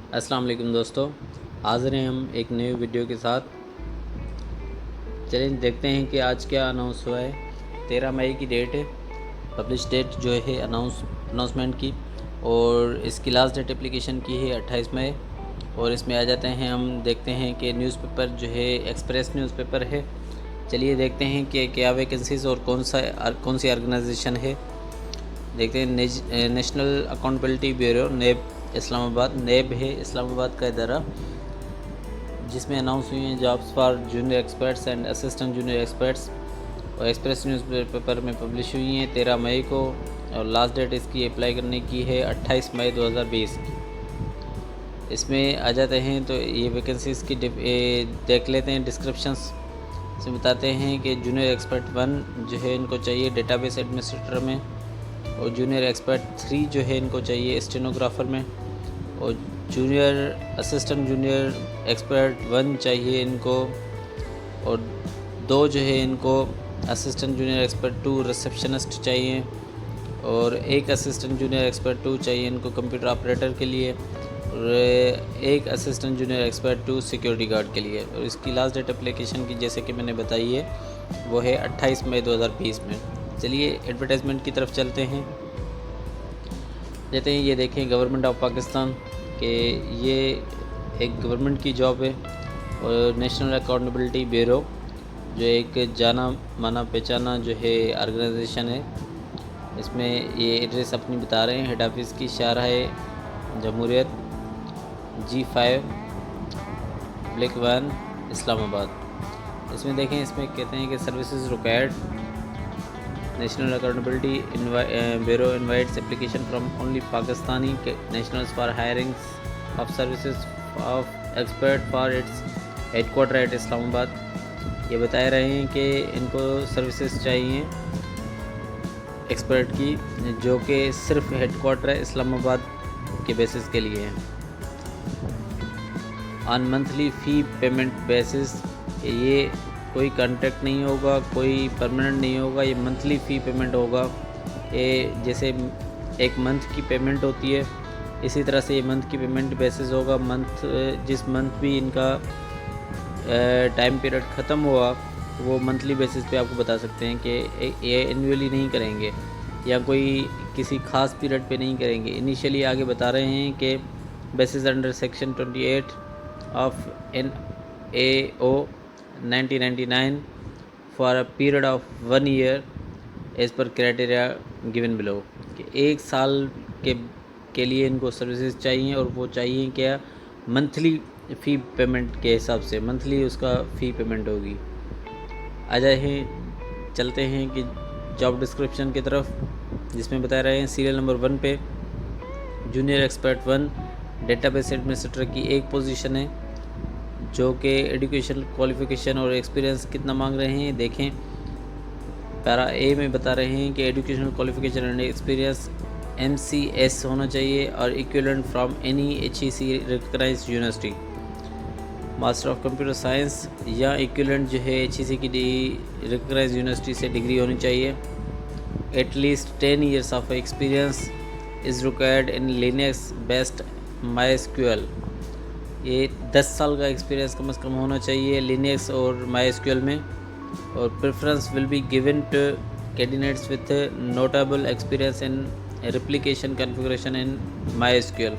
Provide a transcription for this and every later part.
अस्सलाम वालेकुम दोस्तों, हाज़िर हैं हम एक नई वीडियो के साथ। चलिए देखते हैं कि आज क्या अनाउंस हुआ है। 13 मई की डेट है, पब्लिश डेट जो है अनाउंसमेंट की, और इसकी लास्ट डेट एप्लीकेशन की है 28 मई। और इसमें आ जाते हैं, हम देखते हैं कि न्यूज़पेपर जो है एक्सप्रेस न्यूज़पेपर है। चलिए देखते हैं कि क्या वैकेंसीज़ और कौन सी ऑर्गेनाइजेशन है। देखते हैं नेशनल अकाउंटेबिलिटी ब्यूरो नेब इस्लामाबाद, नेब है इस्लामाबाद का इदारा, जिसमें अनाउंस हुई हैं jobs for junior experts and assistant junior experts, और एक्सप्रेस न्यूज़पेपर में पब्लिश हुई हैं 13 मई को, और लास्ट डेट इसकी अप्लाई करने की है 28 मई 2020 की। इसमें आ जाते हैं तो ये वैकेंसीज़ की देख लेते हैं। डिस्क्रिप्शंस से बताते हैं कि जूनियर एक्सपर्ट 1 जो है इनको चाहिए डेटाबेस एडमिनिस्ट्रेटर में, और जूनियर एक्सपर्ट 3 जो है इनको चाहिए स्टेनोग्राफर में, और जूनियर असिस्टेंट जूनियर एक्सपर्ट 1 चाहिए इनको, और 2 जो है इनको असिस्टेंट जूनियर एक्सपर्ट 2 रिसेप्शनिस्ट चाहिए, और 1 असिस्टेंट जूनियर एक्सपर्ट 2 चाहिए इनको कंप्यूटर ऑपरेटर के लिए, और 1 assistant junior expert 2 security guard के लिए। और इसकी लास्ट डेट एप्लीकेशन की जैसे कि मैंने बताई है वो है 28 मई 2020 में। चलिए एडवर्टाइजमेंट की तरफ चलते हैं। कहते हैं ये देखें, गवर्नमेंट ऑफ पाकिस्तान के ये एक गवर्नमेंट की जॉब है, और नेशनल अकाउंटेबिलिटी ब्यूरो जो एक जाना माना पहचाना जो है ऑर्गेनाइजेशन है। इसमें ये एड्रेस अपनी बता रहे हैं। हेड ऑफिस की शाहराह जमहूरियत G5 ब्लॉक 1 इस्लामाबाद। इसमें देखें, इसमें कहते हैं कि services required, national accountability bureau invites application from only Pakistani nationals for hiring of services of expert for its headquarter at Islamabad. ये बता रहे हैं कि इनको सर्विसेज चाहिए एक्सपर्ट की, जो कि सिर्फ हेडक्वार्टर है इस्लामाबाद के बेसिस के लिए है, on monthly fee payment basis. ये कोई कॉन्ट्रैक्ट नहीं होगा, कोई परमानेंट नहीं होगा, ये मंथली फ़ी पेमेंट होगा। ये जैसे एक मंथ की पेमेंट होती है, इसी तरह से ये मंथ की पेमेंट बेसिस होगा। जिस मंथ भी इनका टाइम पीरियड ख़त्म हुआ, वो मंथली बेसिस पे आपको बता सकते हैं कि ये एनुअली नहीं करेंगे या कोई किसी ख़ास पीरियड पे नहीं करेंगे। इनिशियली आगे बता रहे हैं कि basis under section 28 of NAO 1999 for a period of 1 year as per criteria given below, कि 1 साल के लिए इनको सर्विसेज चाहिए, और वो चाहिए क्या, मंथली फ़ी पेमेंट के हिसाब से मंथली उसका फ़ी पेमेंट होगी। आ जाए चलते हैं कि जॉब डिस्क्रिप्शन की तरफ, जिसमें बता रहे हैं सीरियल नंबर 1 पे जूनियर एक्सपर्ट 1 डेटाबेस एडमिनिस्ट्रेटर की एक पोजीशन है, जो कि एजुकेशन क्वालिफ़िकेशन और एक्सपीरियंस कितना मांग रहे हैं। देखें, पैरा ए में बता रहे हैं कि educational qualification and experience MCS होना चाहिए, और equivalent from any HEC recognised university, master of computer science या इक्विवेलेंट जो है HEC की रिकग्नाइज्ड यूनिवर्सिटी से डिग्री होनी चाहिए। At least 10 years of experience is required in Linux based MySQL। ये 10 साल का एक्सपीरियंस कम से कम होना चाहिए लिनक्स और MySQL में, और preference will be given to candidates with notable experience in replication configuration in MySQL।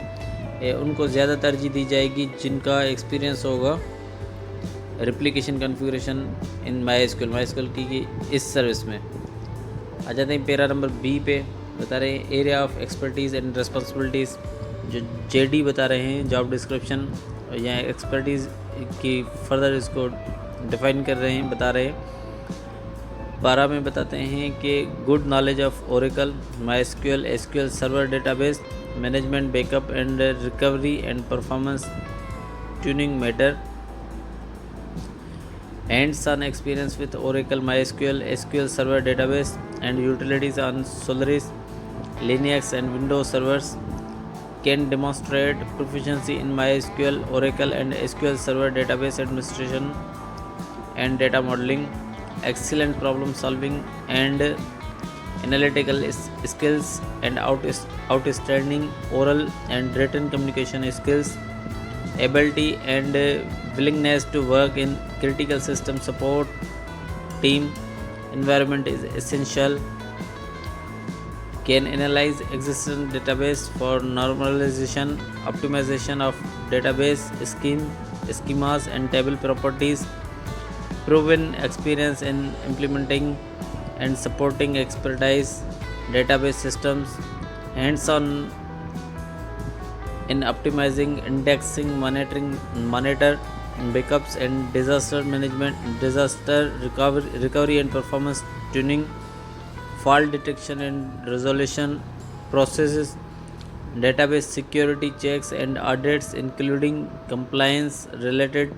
उनको ज़्यादा तरजीह दी जाएगी जिनका एक्सपीरियंस होगा रेप्लिकेशन कॉन्फ़िगरेशन इन MySQL की इस सर्विस में। आ जाते हैं पैरा नंबर B पे, बता रहे हैं area of expertise and responsibilities, जो JD बता रहे हैं जॉब डिस्क्रिप्शन, और यहाँ एक्सपर्टीज़ की फर्दर इसको डिफ़ाइन कर रहे हैं, बता रहे हैं। 12 में बताते हैं कि good knowledge of Oracle, MySQL, SQL server database management, backup and recovery and performance tuning matter, hands-on experience with Oracle, MySQL, SQL Server database and utilities on Solaris, Linux and Windows servers, can demonstrate proficiency in MySQL, Oracle and SQL Server database administration and data modeling, excellent problem solving and analytical skills and outstanding oral and written communication skills, ability and willingness to work in critical system support team environment is essential. Can analyze existing database for normalization, optimization of database schemas and table properties, proven experience in implementing and supporting expertise database systems, hands-on in optimizing, indexing, monitor backups and disaster management, disaster recovery and performance tuning, fault detection and resolution processes, database security checks and audits including compliance related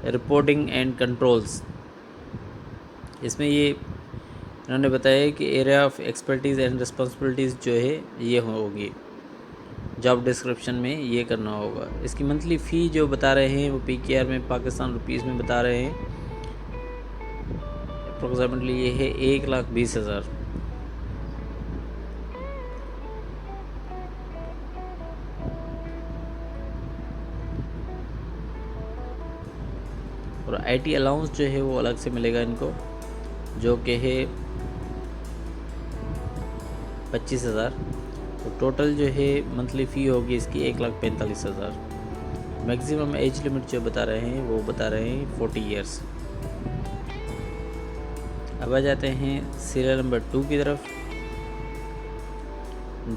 reporting and controls. इसमें ये इन्होंने बताया कि area of expertise and responsibilities जो है ये होगी, job description में ये करना होगा। इसकी मंथली फ़ी जो बता रहे हैं वो PKR में पाकिस्तान रुपीज़ में बता रहे हैं, अप्रोक्सीमेटली ये है 1,20,000। और IT अलाउंस जो है वो अलग से मिलेगा इनको, जो कि है 25,000। तो टोटल जो है मंथली फ़ी होगी इसकी 1,45,000। मैक्सिमम एज लिमिट जो बता रहे हैं वो बता रहे हैं 40 ईयर्स। अब आ जाते हैं सीरियल नंबर 2 की तरफ,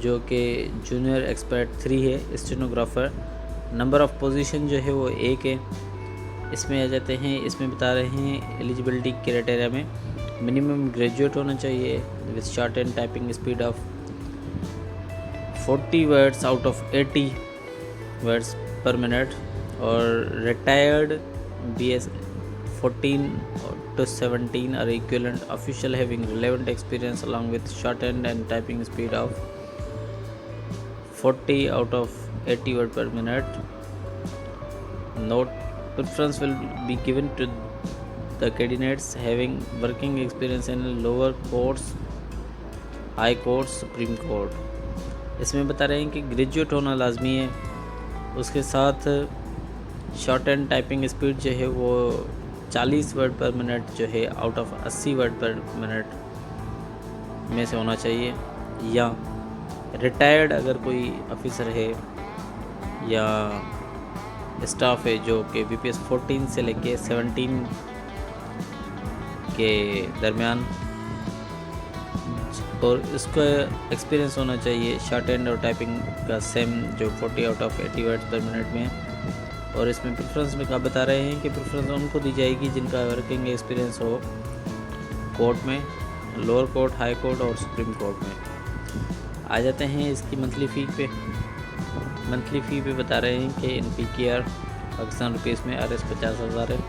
जो कि जूनियर एक्सपर्ट 3 है, स्टेनोग्राफर। नंबर ऑफ़ पोजीशन जो है वो 1 है। इसमें आ जाते हैं, इसमें बता रहे हैं एलिजिबिलिटी क्राइटेरिया में मिनिमम ग्रेजुएट होना चाहिए with short and typing speed of 40 words out of 80 words पर मिनट, और retired BS 14 to 17 or equivalent official having relevant experience along with shorthand and typing speed of 40 out of 80 word per minute. Note: preference will be given to the candidates having working experience in lower courts, high courts, supreme court. इसमें बता रहे हैं कि graduate होना लाजमी है, उसके साथ शॉर्ट एंड टाइपिंग स्पीड जो है वो 40 वर्ड पर मिनट जो है आउट ऑफ 80 वर्ड पर मिनट में से होना चाहिए, या रिटायर्ड अगर कोई ऑफिसर है या स्टाफ है जो कि BPS 14 से लेके 17 के दरमियान, और इसका एक्सपीरियंस होना चाहिए शॉर्ट हैंड और टाइपिंग का सेम जो 40 आउट ऑफ 80 वर्ड्स पर मिनट में। और इसमें प्रेफरेंस में क्या बता रहे हैं कि प्रेफरेंस उनको दी जाएगी जिनका वर्किंग एक्सपीरियंस हो कोर्ट में, लोअर कोर्ट, हाई कोर्ट और सुप्रीम कोर्ट में। आ जाते हैं इसकी मंथली फ़ी पे। मंथली फ़ी पे बता रहे हैं कि इन PKR पाकिस्तान रुपीज़ में RS 50,000 है,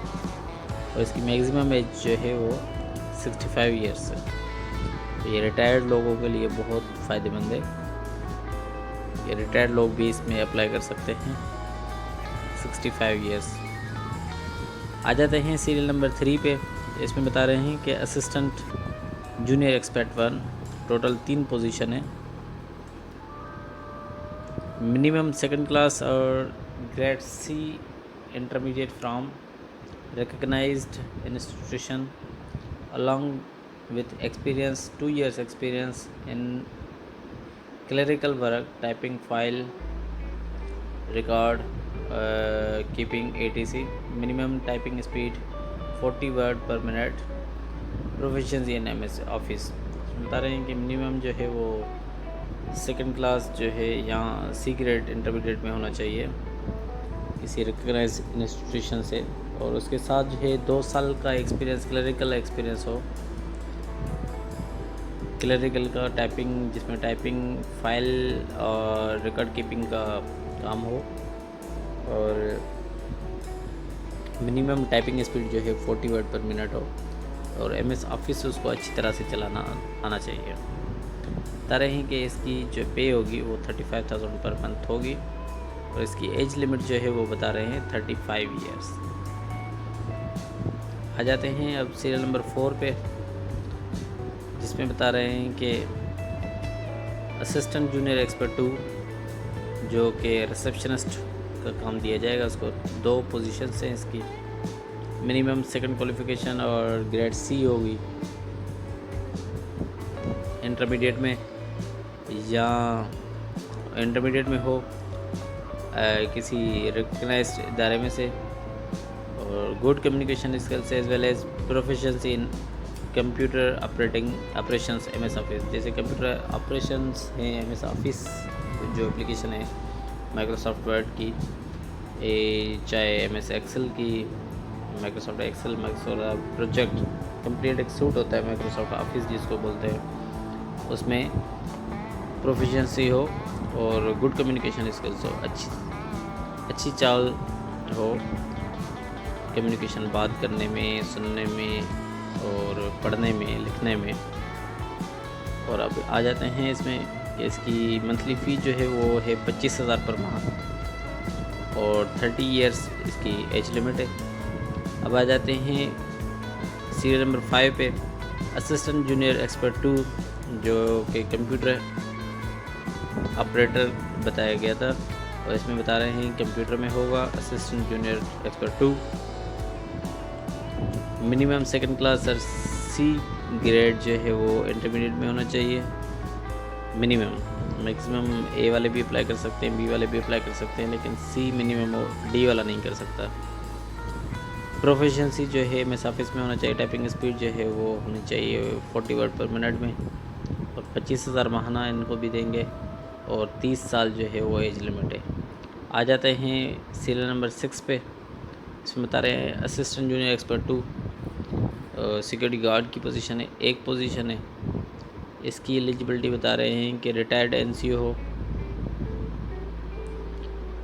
और इसकी मैक्सिमम एज जो है वो 65 ईयर्स है। तो ये रिटायर्ड लोगों के लिए बहुत फ़ायदेमंद है, ये रिटायर्ड लोग भी इसमें अप्लाई कर सकते हैं 65 ईयर्स। आ जाते हैं सीरियल नंबर 3 पे। इसमें बता रहे हैं कि assistant junior expert 1, total 3 position है। मिनिमम सेकंड क्लास और grade C intermediate from recognised institution along with experience 2 years experience in clerical work, typing, file record keeping etc. Minimum typing speed 40 word per minute. Proficiency in MS Office बता रहे हैं कि minimum जो है वो second class जो है यहाँ C ग्रेड इंटरमीडिएट में होना चाहिए किसी रिकग्नाइज इंस्टीट्यूशन से, और उसके साथ जो है 2 साल का एक्सपीरियंस, क्लरिकल एक्सपीरियंस हो, क्लरिकल का टाइपिंग जिसमें टाइपिंग, फाइल और रिकॉर्ड कीपिंग का काम हो, और मिनिमम टाइपिंग स्पीड जो है 40 वर्ड पर मिनट हो, और MS ऑफिस उसको अच्छी तरह से चलाना आना चाहिए। बता रहे हैं कि इसकी जो पे होगी वो 35,000 पर मंथ होगी, और इसकी एज लिमिट जो है वो बता रहे हैं 35 ईयर्स। आ जाते हैं अब सीरियल नंबर 4 पे, जिसमें बता रहे हैं कि असिस्टेंट जूनियर एक्सपर्ट 2 जो कि रिसेप्शनिस्ट का काम दिया जाएगा उसको। 2 पोजीशंस हैं इसकी, मिनिमम सेकंड क्वालिफ़िकेशन और ग्रेड सी होगी इंटरमीडिएट में, या इंटरमीडिएट में हो किसी रिकग्नाइज्ड इदारे में से, और good communication skills as well as proficiency in computer operations MS office. जैसे कंप्यूटर ऑपरेशंस हैं एमएस ऑफिस जो एप्लीकेशन है माइक्रोसॉफ्ट वर्ड की, चाहे एमएस एक्सेल की, Microsoft Excel, Microsoft Project, complete एक सूट होता है माइक्रोसॉफ्ट ऑफिस जिसको बोलते हैं, उसमें प्रोफिशिएंसी हो और गुड कम्युनिकेशन स्किल्स हो, अच्छी चाल हो कम्युनिकेशन, बात करने में, सुनने में और पढ़ने में, लिखने में। और अब आ जाते हैं इसमें, इसकी मंथली फ़ी जो है वो है 25,000 पर माह और 30 इयर्स इसकी एज लिमिट है। अब आ जाते हैं सीरियल नंबर 5 पे, असिस्टेंट जूनियर एक्सपर्ट 2 जो कि कंप्यूटर ऑपरेटर बताया गया था, और इसमें बता रहे हैं कंप्यूटर में होगा assistant junior expert 2, minimum second class और सी ग्रेड जो है वो इंटरमीडिएट में होना चाहिए मिनिमम। मैक्सिमम ए वाले भी अप्लाई कर सकते हैं, बी वाले भी अप्लाई कर सकते हैं, लेकिन सी मिनिमम हो, डी वाला नहीं कर सकता। प्रोफिशिएंसी जो है एमएस ऑफिस में होना चाहिए, टाइपिंग स्पीड जो है वो होनी चाहिए 40 वर्ड पर मिनट में, और 25,000 माहाना इनको भी देंगे, और 30 साल जो है वो एज लिमिट है। आ जाते हैं सीरियल नंबर 6 पे, इसमें बता रहे हैं assistant junior expert 2 security guard की पोजीशन है, एक पोजीशन है। इसकी एलिजिबिलिटी बता रहे हैं कि रिटायर्ड एनसीओ हो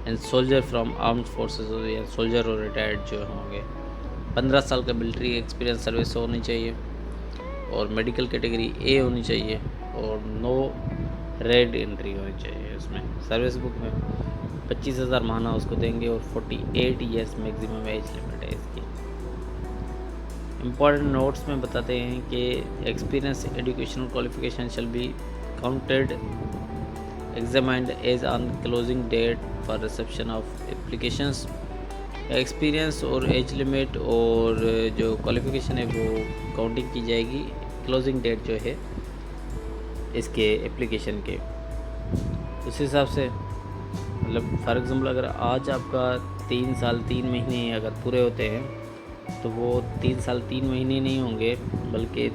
and soldier from armed forces हो, या सोल्जर और रिटायर्ड जो होंगे। 15 साल का मिलिट्री एक्सपीरियंस सर्विस होनी चाहिए, और मेडिकल कैटेगरी ए होनी चाहिए, और नो रेड एंट्री होनी चाहिए उसमें सर्विस बुक में। 25,000 माहाना उसको देंगे, और 48 ईयर्स मैक्सिमम एज लिमिट है इसकी। इम्पॉर्टेंट नोट्स में बताते हैं कि experience educational qualification shall be counted examined as on closing date for reception of applications. Experience और एज लिमिट और जो क्वालिफिकेशन है वो काउंटिंग की जाएगी क्लोजिंग डेट जो है इसके एप्लीकेशन के उस हिसाब से। मतलब फॉर एग्ज़ाम्पल अगर आज आपका 3 साल 3 महीने अगर पूरे होते हैं तो वो 3 साल 3 महीने नहीं होंगे, बल्कि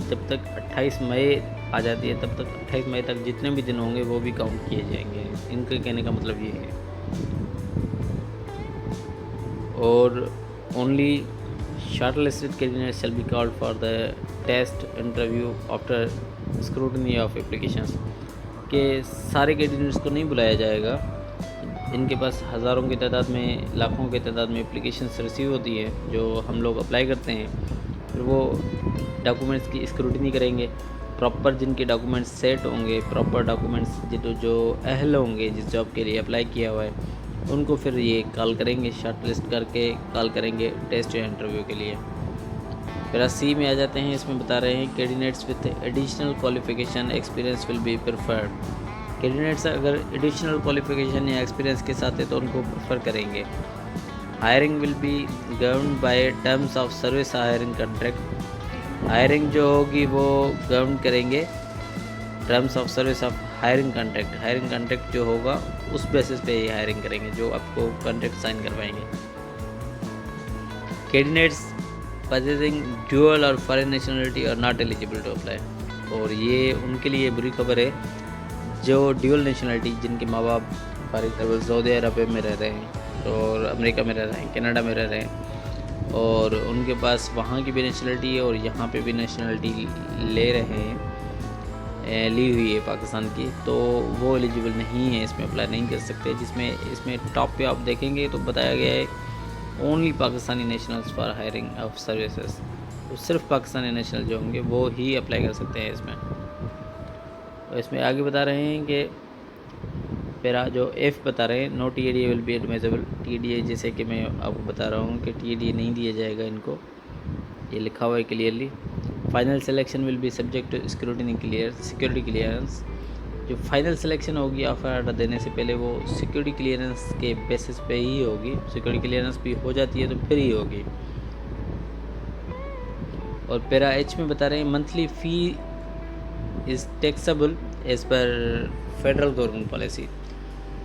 जब तक 28 मई आ जाती है तब तक 28 मई तक जितने भी दिन होंगे वो भी काउंट किए जाएंगे। इनके कहने का मतलब ये है। और only short listed candidates shall be called for the test interview after scrutiny of applications. के सारे कैंडिडेट्स को नहीं बुलाया जाएगा, इनके पास हज़ारों की तादाद में, लाखों की तादाद में एप्लीकेशंस रिसीव होती हैं जो हम लोग अप्लाई करते हैं। फिर वो डॉक्यूमेंट्स की स्क्रूटनी करेंगे, प्रॉपर जिनके डॉक्यूमेंट्स सेट होंगे, प्रॉपर डॉक्यूमेंट्स जो अहल होंगे जिस जॉब के लिए अप्लाई किया हुआ है, उनको फिर ये कॉल करेंगे, शॉर्ट लिस्ट करके कॉल करेंगे टेस्ट या इंटरव्यू के लिए। फिर सी में आ जाते हैं, इसमें बता रहे हैं candidates with additional qualification experience will be preferred. Candidates अगर एडिशनल क्वालिफिकेशन या एक्सपीरियंस के साथ है तो उनको प्रेफर करेंगे। Hiring will be govern by terms of service hiring contract. Hiring जो होगी वो गवर्न करेंगे terms of service of hiring contract. Hiring contract जो होगा उस बेसिस पे ये हायरिंग करेंगे, जो आपको कॉन्ट्रैक्ट साइन करवाएंगे। कैंडिडेट्स possessing dual और फॉरेन नेशनलिटी और नॉट एलिजिबल टू अप्लाई। और ये उनके लिए बुरी खबर है जो ड्यूअल नेशनलिटी, जिनके माँ बाप फॉर एग्जाम्पल सऊदी अरब में रह रहे हैं और अमेरिका में रह रहे हैं, कनाडा में रह रहे हैं, और उनके पास वहाँ की भी नेशनलिटी है और यहाँ पे भी नेशनलिटी ले रहे हैं, ली हुई है पाकिस्तान की, तो वो एलिजिबल नहीं है, इसमें अप्लाई नहीं कर सकते। इसमें टॉप पे आप देखेंगे तो बताया गया है only Pakistani nationals for hiring of services. तो सिर्फ पाकिस्तानी नेशनल जो होंगे वो ही अप्लाई कर सकते हैं इसमें। और इसमें आगे बता रहे हैं कि मेरा जो एफ़ बता रहे हैं, no TADA will be admissible. TADA जैसे कि मैं आपको बता रहा हूँ कि TADA नहीं दिया जाएगा इनको, ये लिखा हुआ है clearly. Final selection will be subject to security clearance. जो फाइनल सिलेक्शन होगी ऑफर आर्डर देने से पहले वो सिक्योरिटी क्लियरेंस के बेसिस पे ही होगी। सिक्योरिटी क्लियरेंस भी हो जाती है तो फिर ही होगी। और पैरा एच में बता रहे हैं monthly fee is taxable as per federal government policy.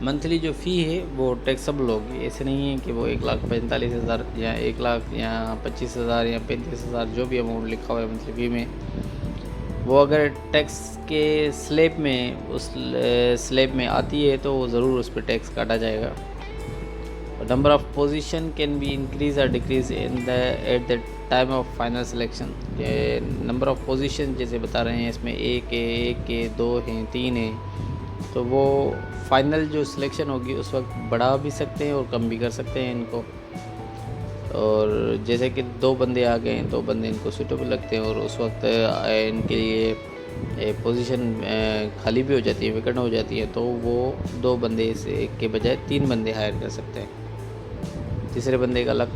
Monthly जो फ़ी है वो टैक्सेबल होगी। ऐसे नहीं है कि वो 1,45,000 या 1,00,000 या 25,000 या 35,000 जो भी अमाउंट लिखा हुआ है मंथली फ़ी में, वो अगर टैक्स के स्लैब में उस स्लैब में आती है तो वो ज़रूर उस पर टैक्स काटा जाएगा। Number of position can be increase और decrease at the time of final selection. Number of position जैसे बता रहे हैं इसमें एक है, 2 हैं, 3 है, तो वो फाइनल जो सिलेक्शन होगी उस वक्त बढ़ा भी सकते हैं और कम भी कर सकते हैं इनको। और जैसे कि 2 बंदे आ गए हैं, 2 बंदे इनको सूटेबल लगते हैं और उस वक्त इनके लिए पोजीशन खाली भी हो जाती है, वेकेंट हो जाती है, तो वो 2 बंदे से के बजाय 3 बंदे हायर कर सकते हैं। तीसरे बंदे का लक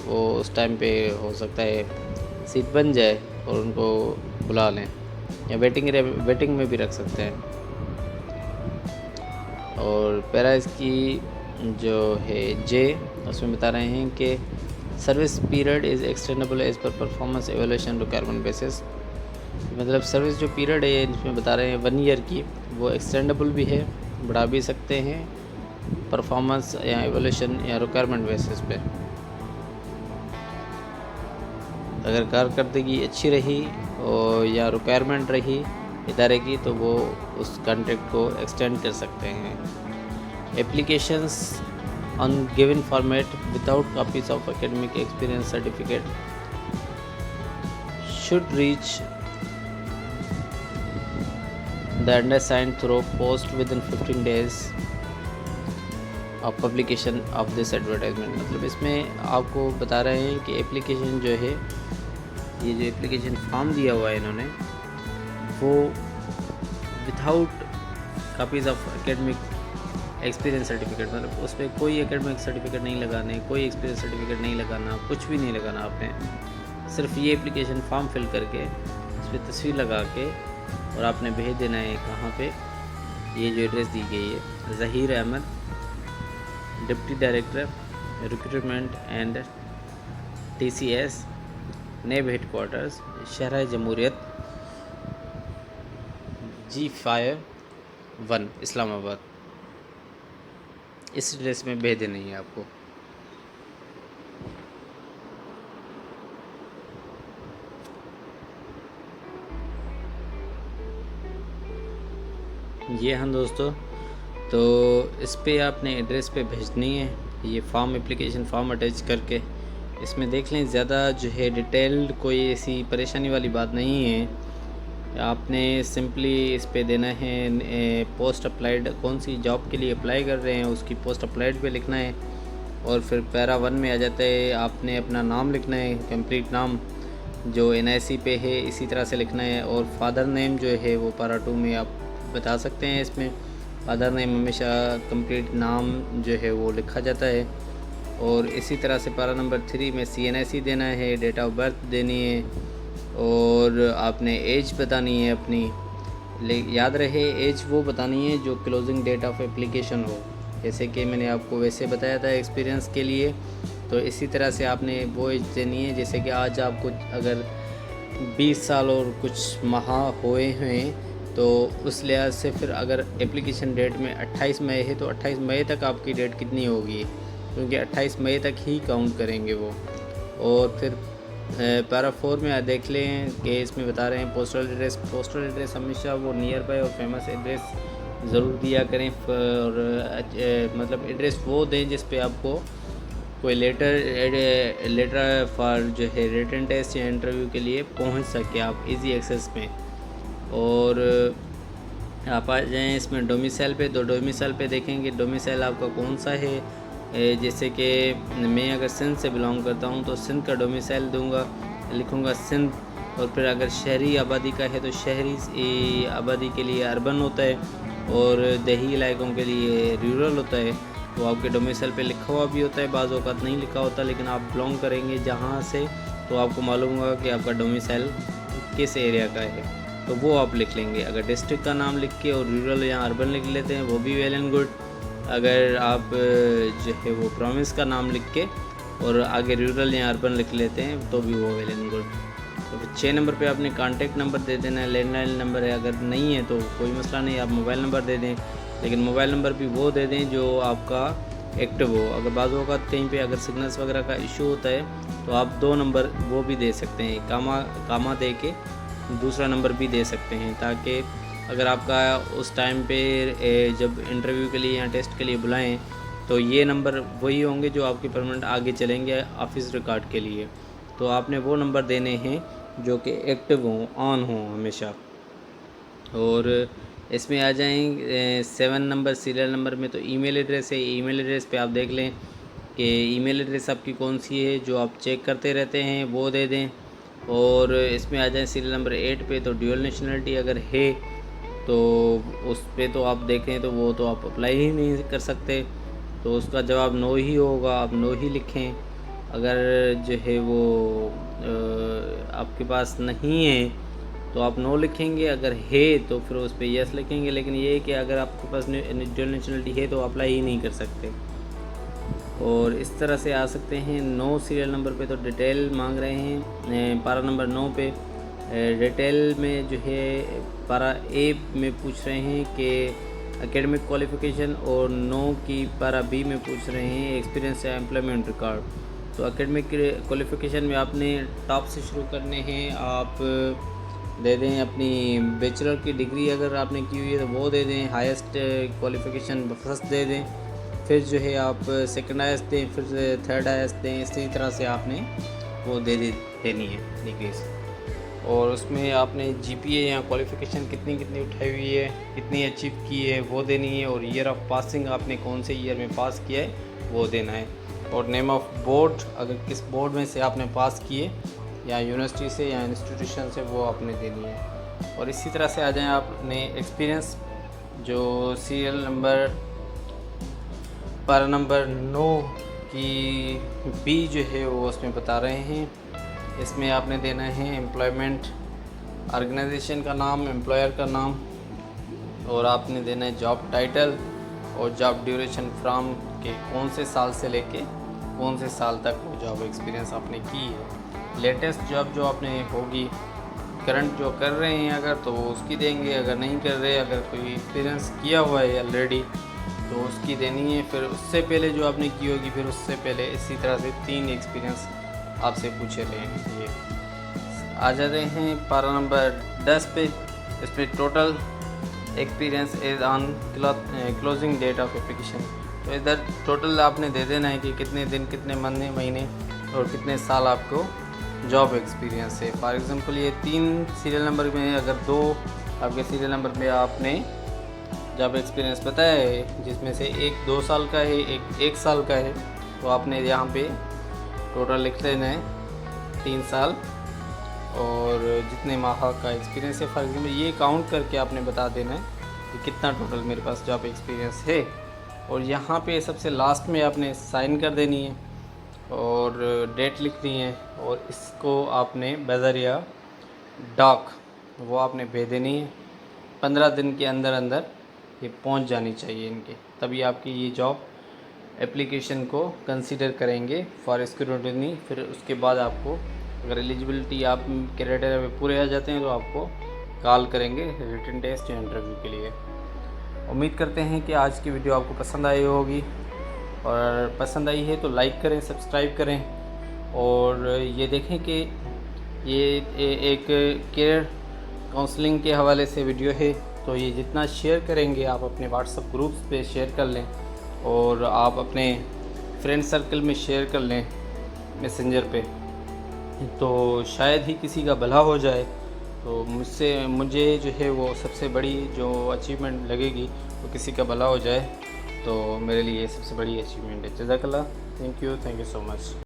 वो उस टाइम पे हो सकता है सीट बन जाए और उनको बुला लें, या वेटिंग में भी रख सकते हैं। और पैरा इसकी जो है जे, उसमें बता रहे हैं कि service period is extendable as per performance evaluation requirement basis. मतलब सर्विस जो पीरियड है इसमें बता रहे हैं 1 ईयर की, वो एक्सटेंडेबल भी है, बढ़ा भी सकते हैं परफॉर्मेंस या एवोल्यूशन या रिक्वायरमेंट बेसिस पे। अगर कारकर्दगी अच्छी रही और या रिक्वायरमेंट रही इदारे की तो वो उस कॉन्ट्रैक्ट को एक्सटेंड कर सकते हैं। Applications on given format without copies of academic experience certificate should reach the undersigned through post within 15 days of publication of this advertisement. मतलब इसमें आपको बता रहे हैं कि एप्लीकेशन जो है, ये जो एप्लीकेशन फॉर्म दिया हुआ है इन्होंने, वो without copies of academic experience certificate, मतलब उस पर कोई एकेडमिक सर्टिफिकेट नहीं लगाने, कोई एक्सपीरियंस सर्टिफिकेट नहीं लगाना, कुछ भी नहीं लगाना आपने। सिर्फ ये एप्लीकेशन फॉर्म फिल करके इस पर तस्वीर लगा के और आपने भेज देना है कहाँ पे, ये जो एड्रेस दी गई है, Zaheer Ahmed, deputy director recruitment and TCS, NAB headquarters, शहर जमहूरियत, G51 इस्लामाबाद। इस एड्रेस में भेज देनी है आपको। ये हाँ दोस्तों, तो इस पे आपने एड्रेस पे भेजनी है ये फॉर्म, एप्लीकेशन फॉर्म अटैच करके। इसमें देख लें, ज़्यादा जो है डिटेल्ड कोई ऐसी परेशानी वाली बात नहीं है। आपने सिंपली इस पे देना है पोस्ट अप्लाइड, कौन सी जॉब के लिए अप्लाई कर रहे हैं उसकी पोस्ट अप्लाइड पे लिखना है। और फिर पैरा 1 में आ जाता है, आपने अपना नाम लिखना है, कंप्लीट नाम जो NIC पे है इसी तरह से लिखना है। और फादर नेम जो है वो पैरा 2 में आप बता सकते हैं। इसमें फादर नेम हमेशा कंप्लीट नाम जो है वो लिखा जाता है। और इसी तरह से पैरा नंबर 3 में CNIC देना है, डेट ऑफ बर्थ देनी है और आपने एज बतानी है अपनी। याद रहे एज वो बतानी है जो क्लोजिंग डेट ऑफ एप्लीकेशन हो, जैसे कि मैंने आपको वैसे बताया था एक्सपीरियंस के लिए। तो इसी तरह से आपने वो एज देनी है, जैसे कि आज आपको अगर 20 साल और कुछ माह हुए हैं तो उस लिहाज से फिर अगर एप्लीकेशन डेट में 28 मई है तो 28 मई तक आपकी डेट कितनी होगी, क्योंकि 28 मई तक ही काउंट करेंगे वो। और फिर पैरा 4 में देख लें कि इसमें बता रहे हैं पोस्टल एड्रेस हमेशा वो नियर बाय और फेमस एड्रेस ज़रूर दिया करें। और मतलब एड्रेस वो दें जिस पे आपको कोई लेटर फॉर जो है रिटन टेस्ट या इंटरव्यू के लिए पहुंच सके आप इजी एक्सेस में। और आप आ जाएँ इसमें डोमिसाइल पे, तो डोमिसाइल पे देखेंगे डोमिसाइल आपका कौन सा है। जैसे कि मैं अगर सिंध से बिलोंग करता हूँ तो सिंध का डोमिसाइल दूंगा, लिखूँगा सिंध। और फिर अगर शहरी आबादी का है तो शहरी आबादी के लिए अर्बन होता है और देही इलाकों के लिए रूरल होता है। तो आपके डोमिसाइल पे लिखा हुआ भी होता है, बाज़ औक़ात नहीं लिखा होता, लेकिन आप बिलोंग करेंगे जहाँ से तो आपको मालूम होगा कि आपका डोमिसाइल किस एरिया का है, तो वो आप लिख लेंगे। अगर डिस्ट्रिक्ट का नाम लिख के और रूरल या अर्बन लिख लेते हैं वो भी वेल एंड गुड। अगर आप जो है वो प्रोविंस का नाम लिख के और आगे रूरल या अर्बन लिख लेते हैं तो भी वो वेल एंड गुड। तो फिर 6 नंबर पे आपने कॉन्टैक्ट नंबर दे देना है, लैंडलाइन नंबर है, अगर नहीं है तो कोई मसला नहीं, आप मोबाइल नंबर दे दें, लेकिन मोबाइल नंबर भी वो दे दें जो आपका एक्टिव हो। अगर बाज़ औक़ात कहीं पे अगर सिग्नल्स वगैरह का इशू होता है तो आप 2 नंबर वो भी दे सकते हैं, कामा दे के दूसरा नंबर भी दे सकते हैं, ताकि अगर आपका उस टाइम पे जब इंटरव्यू के लिए या टेस्ट के लिए बुलाएं तो ये नंबर वही होंगे जो आपके परमानेंट आगे चलेंगे ऑफिस रिकॉर्ड के लिए। तो आपने वो नंबर देने हैं जो कि एक्टिव हों, ऑन हों हमेशा। और इसमें आ जाएं 7 नंबर सीरियल नंबर में, तो ईमेल एड्रेस है। ईमेल एड्रेस पे आप देख लें कि ईमेल एड्रेस आपकी कौन सी है जो आप चेक करते रहते हैं, वो दे दें। और इसमें आ जाएं सीरियल नंबर 8 पे, तो ड्यूअल नेशनलिटी अगर है तो उस पे तो आप देखें तो वो तो आप अप्लाई ही नहीं कर सकते, तो उसका जवाब नो ही होगा, आप नो ही लिखें। अगर जो है वो आपके पास नहीं है तो आप नो लिखेंगे, अगर है तो फिर उस पर यस लिखेंगे। लेकिन ये है कि अगर आपके पास ड्यूअल नेशनलिटी है तो अप्लाई ही नहीं कर सकते। और इस तरह से आ सकते हैं। 9 सीरियल नंबर पे तो डिटेल मांग रहे हैं। पारा नंबर 9 पे डिटेल में जो है पारा ए में पूछ रहे हैं कि एकेडमिक क्वालिफ़िकेशन, और 9 की पारा बी में पूछ रहे हैं एक्सपीरियंस या एम्प्लॉयमेंट रिकॉर्ड। तो एकेडमिक क्वालिफ़िकेशन में आपने टॉप से शुरू करने हैं, आप दे दें अपनी बैचलर की डिग्री अगर आपने की हुई है तो वो दे दें, हाईएस्ट क्वालिफ़िकेशन फर्स्ट दे दें, फिर जो है आप सेकंड हाईएस्ट दें, फिर थर्ड हाईएस्ट दें। इसी तरह से आपने वो देनी है डिग्रीज। और उसमें आपने जीपीए या क्वालिफ़िकेशन कितनी उठाई हुई है, कितनी अचीव की है वो देनी है, और ईयर ऑफ पासिंग आपने कौन से ईयर में पास किया है वो देना है। और नेम ऑफ बोर्ड, अगर किस बोर्ड में से आपने पास किए या यूनिवर्सिटी से या इंस्टीट्यूशन से, वो आपने देनी है। और इसी तरह से आ जाएं आपने एक्सपीरियंस, जो सीरियल नंबर पारा नंबर 9 की बी जो है वो उसमें बता रहे हैं। इसमें आपने देना है एम्प्लॉयमेंट ऑर्गेनाइजेशन का नाम, एम्प्लॉयर का नाम, और आपने देना है जॉब टाइटल और जॉब ड्यूरेशन फ्रॉम के कौन से साल से लेके कौन से साल तक वो जॉब एक्सपीरियंस आपने की है। लेटेस्ट जॉब जो आपने होगी, करंट जो कर रहे हैं अगर तो उसकी देंगे, अगर नहीं कर रहे, अगर कोई एक्सपीरियंस किया हुआ है ऑलरेडी तो उसकी देनी है। फिर उससे पहले जो आपने की होगी, फिर उससे पहले, इसी तरह से 3 एक्सपीरियंस आपसे पूछे रहेंगे। आ जाते हैं पारा नंबर 10 पे। इस पर total experience is on closing date of application. तो इधर टोटल आपने दे देना है कि कितने दिन, कितने महीने और कितने साल आपको जॉब एक्सपीरियंस है। फॉर एग्ज़ाम्पल ये 3 सीरियल नंबर में अगर 2 आपके सीरियल नंबर में आपने जॉब एक्सपीरियंस बताया है, जिसमें से एक 2 साल का है, एक 1 साल का है, तो आपने यहाँ पे टोटल लिख लेना है 3 साल और जितने माह का एक्सपीरियंस है। फॉर एग्जाम्पल ये काउंट करके आपने बता देना है कि कितना टोटल मेरे पास जॉब एक्सपीरियंस है। और यहाँ पे सबसे लास्ट में आपने साइन कर देनी है और डेट लिखनी है, और इसको आपने बज़रिया डाक वो आपने भेज देनी है। 15 दिन के अंदर अंदर ये पहुँच जानी चाहिए इनके, तभी आपकी ये जॉब एप्लीकेशन को कंसीडर करेंगे फॉर स्क्रूटनी। फिर उसके बाद आपको अगर एलिजिबिलिटी आप क्राइटेरिया में पूरे आ जाते हैं तो आपको कॉल करेंगे रिटन टेस्ट या इंटरव्यू के लिए। उम्मीद करते हैं कि आज की वीडियो आपको पसंद आई होगी, और पसंद आई है तो लाइक करें, सब्सक्राइब करें, और ये देखें कि ये एक कैरियर काउंसलिंग के हवाले से वीडियो है, तो ये जितना शेयर करेंगे आप अपने व्हाट्सएप ग्रुप्स पे शेयर कर लें, और आप अपने फ्रेंड सर्कल में शेयर कर लें मैसेंजर पे, तो शायद ही किसी का भला हो जाए। तो मुझे जो है वो सबसे बड़ी जो अचीवमेंट लगेगी वो किसी का भला हो जाए, तो मेरे लिए सबसे बड़ी अचीवमेंट है। जज़ाकल्लाह, थैंक यू सो मच।